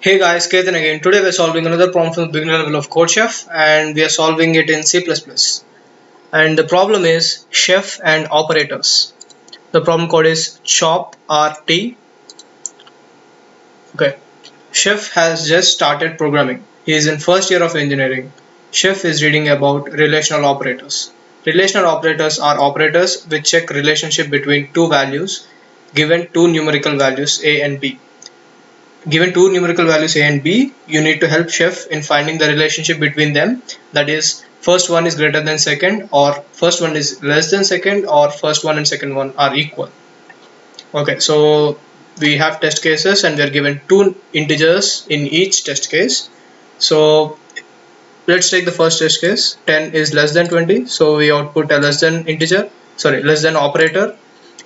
Hey guys, Ketan again. Today we're solving another problem from the beginner level of CodeChef and we are solving it in C++. And the problem is chef and operators. The problem code is chop RT. Okay. Chef has just started programming. He is in first year of engineering. Chef is reading about relational operators. Relational operators are operators which check relationship between two values given two numerical values A and B. Given two numerical values a and b, you need to help chef in finding the relationship between them, that is first one is greater than second, or first one is less than second, or first one and second one are equal. Okay, so we have test cases and we are given two integers in each test case. So let's take the first test case. 10 is less than 20, so we output a less than operator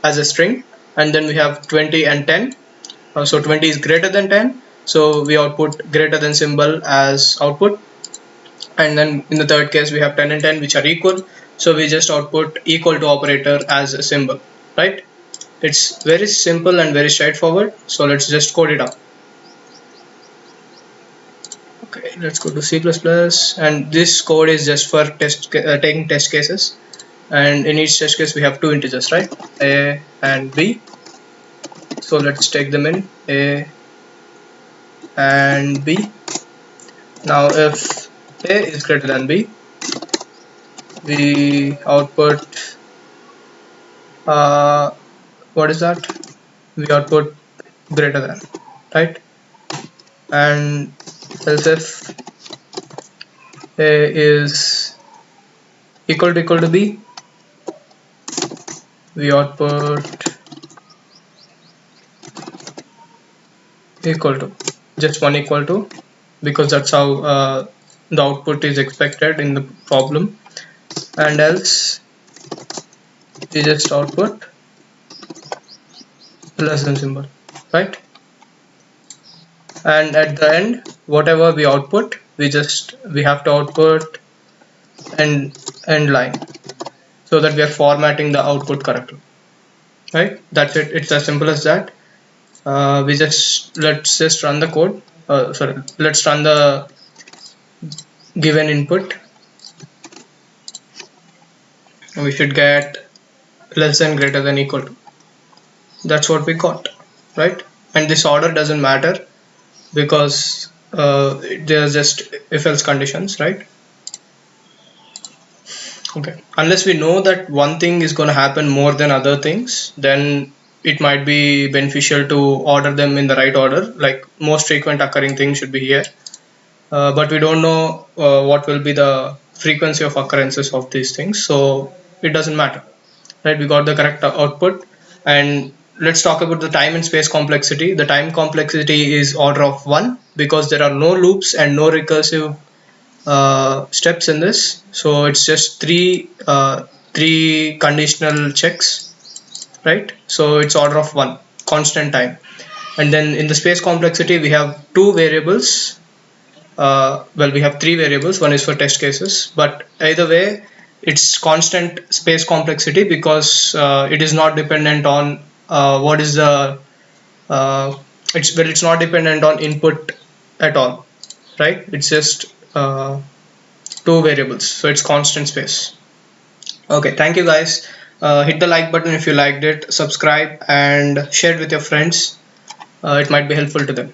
as a string, and then we have 20 and 10. So 20 is greater than 10, so we output greater than symbol as output. And then in the third case we have 10 and 10 which are equal, so we just output equal to operator as a symbol, right? It's very simple and very straightforward, so let's just code it up. Okay, let's go to C++, and this code is just for taking test cases, and in each test case we have two integers, right? A and B. So let's take them in, A and B. Now if A is greater than B, we output what is that? We output greater than, right? And else if A is equal to B, we output equal to, just one equal to, because that's how the output is expected in the problem. And else we just output less than symbol, right? And at the end, whatever we output, we have to output end line, so that we are formatting the output correctly, right? That's it. It's as simple as that. Let's just run the code. Let's run the given input. We should get less than, greater than, equal to. That's what we got, right? And this order doesn't matter because there's just if else conditions, right? Okay, unless we know that one thing is going to happen more than other things, then it might be beneficial to order them in the right order. Like most frequent occurring thing should be here, but we don't know what will be the frequency of occurrences of these things, so it doesn't matter, right? We got the correct output. And let's talk about the time and space complexity. The time complexity is order of 1 because there are no loops and no recursive steps in this, so it's just three conditional checks, right? So it's order of 1, constant time. And then in the space complexity we have two variables. We have three variables. One is for test cases, but either way it's constant space complexity because it is not dependent on what is the it's not dependent on input at all, right? It's just two variables, so it's constant space. Okay, thank you guys. Hit the like button if you liked it, subscribe and share it with your friends. It might be helpful to them.